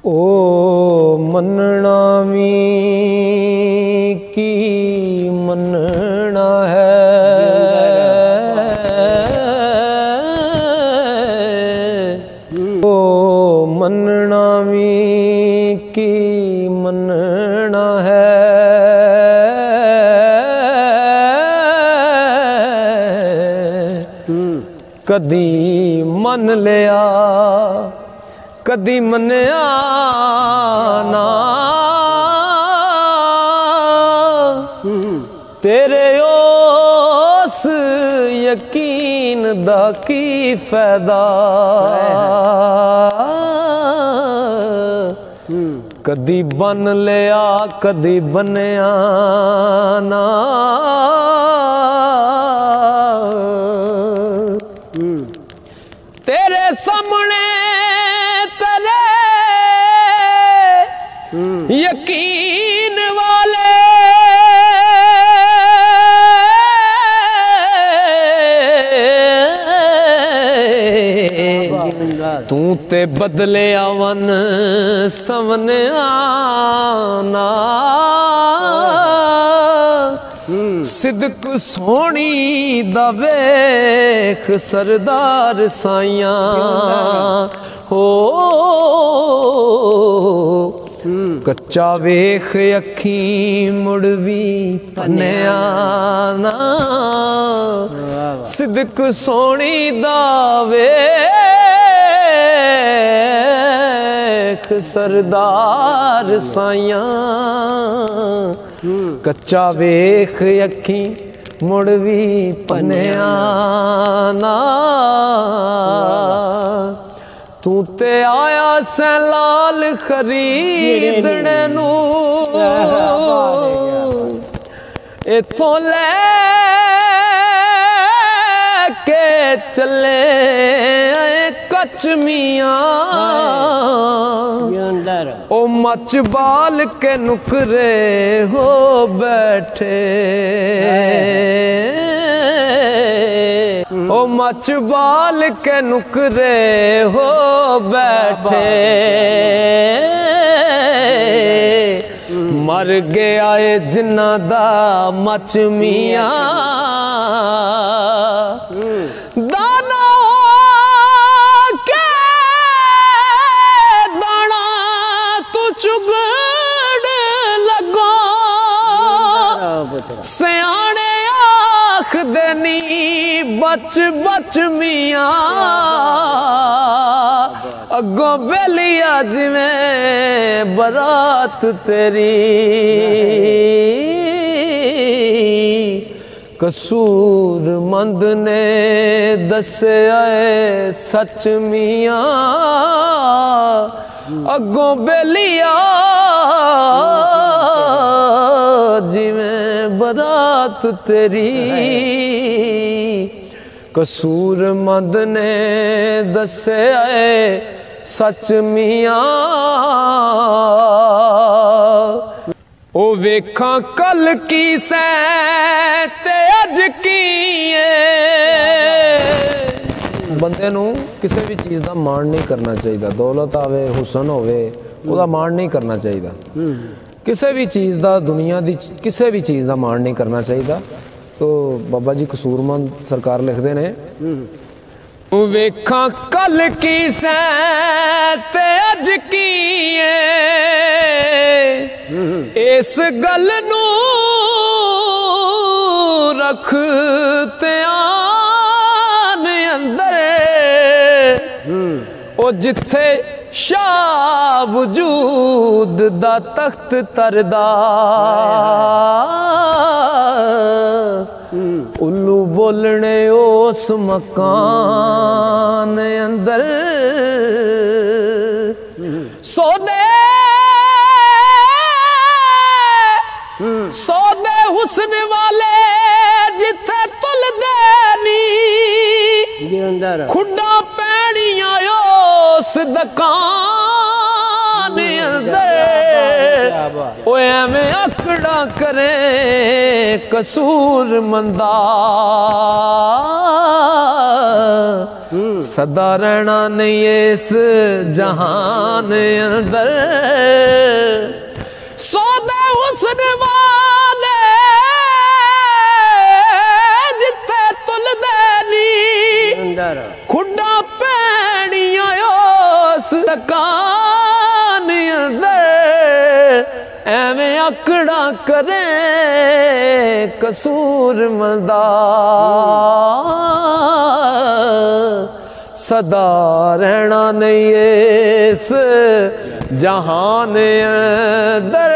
ओ मनना मी की मनना है, ओ मनना मी की मनना है, कदी मन लिया कदी मन्या ना, तेरे उस यकीन दा की फायदा, कदी बन लिया कदी बनया ना, तेरे सामने यकीन वाले तू ते बदले आवन समने आना, सिदक सोनी दा वेख सरदार साइया हो, कच्चा वेख अखी मुड़वी पन्या ना, सिदक सोनी दा वेख सरदार साइया, कच्चा वेख अखी मुड़वी पन्या ना, तू ते आया सैलाल खरीदने नू, इथों लेके चले कच मियां, ओ मच बाल के नुकरे हो बैठे, ओ मच बाल के नुकरे हो बैठे, मर गया है जिन्ना दा मच मियां, दाना के दाना तू चुगड़ लगो, सियाने आख देनी बच बच मियां, अगों बेलिया जिवें बरात तेरी, कसूर मंद ने दस्या सच मियां, अगों बेलिया जिवें बरात तेरी, कसूर मंद ने दस्या सच मियां, ओ वेखां कल की सै ते अज की बंदे नू किसी भी चीज़ का माण नहीं करना चाहिए, दौलत आवे हुसन होवे ओदा माण नहीं करना चाहिए, किसी भी चीज़ का दुनिया की किसी भी चीज़ का माण नहीं करना चाहिए। तो बाबा जी कसूरमंद सरकार लिखते ने, वेखां कल की सै ते अज की इस गल नू रख ध्यान अंदर, ओ जिथे शाह वजूद दा तख्त तरदा, उल्लू बोलने उस मकान अंदर, सौदे हुस्न वाले जिथे तुल देनी, खुडा पैणियां उस दुकान अंदर, ओ एवें आकड़ा करे कसूर मंदा सदा रहना नहीं इस जहान अंदर सौदा हुस्न वाले जिथे तुल देनी खुडा पैनिया उस तकान अंदर एवें आकड़ा करे कसूर मंदा सदा रहना नहीं इस जहान अंदर